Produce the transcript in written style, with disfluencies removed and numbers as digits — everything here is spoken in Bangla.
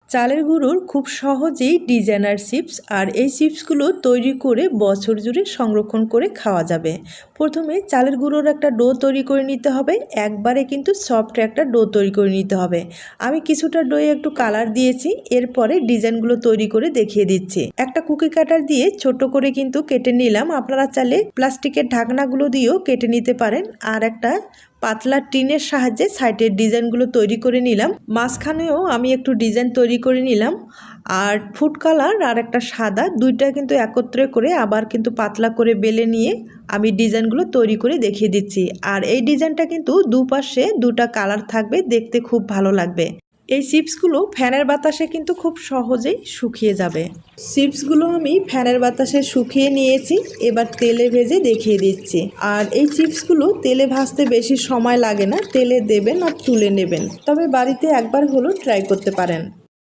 চালের গুঁড়োর খুব সহজেই ডিজাইনার চিপস, আর এই চিপসগুলো তৈরি করে বছর জুড়ে সংরক্ষণ করে খাওয়া যাবে। প্রথমে চালের গুঁড়োর একটা ডো তৈরি করে নিতে হবে। একবারে কিন্তু সফট একটা ডো তৈরি করে নিতে হবে। আমি কিছুটা ডোয়ে একটু কালার দিয়েছি, এরপরে ডিজাইনগুলো তৈরি করে দেখিয়ে দিচ্ছি। একটা কুকি কাটার দিয়ে ছোট করে কিন্তু কেটে নিলাম। আপনারা চাইলে প্লাস্টিকের ঢাকনাগুলো দিয়েও কেটে নিতে পারেন। আর একটা পাতলা টিনের সাহায্যে সাইডের ডিজাইনগুলো তৈরি করে নিলাম। মাঝখানেও আমি একটু ডিজাইন তৈরি করে নিলাম। আর ফুড কালার আর একটা সাদা, দুইটা কিন্তু একত্রে করে আবার কিন্তু পাতলা করে বেলে নিয়ে আমি ডিজাইনগুলো তৈরি করে দেখিয়ে দিচ্ছি। আর এই ডিজাইনটা কিন্তু দুপাশে দুটা কালার থাকবে, দেখতে খুব ভালো লাগবে। এই চিপসগুলো ফ্যানের বাতাসে কিন্তু খুব সহজেই শুকিয়ে যাবে। চিপসগুলো আমি ফ্যানের বাতাসে শুকিয়ে নিয়েছি, এবার তেলে ভেজে দেখিয়ে দিচ্ছি। আর এই চিপসগুলো তেলে ভাজতে বেশি সময় লাগে না, তেলে দেবেন আর তুলে নেবেন। তবে বাড়িতে একবার হলেও ট্রাই করতে পারেন।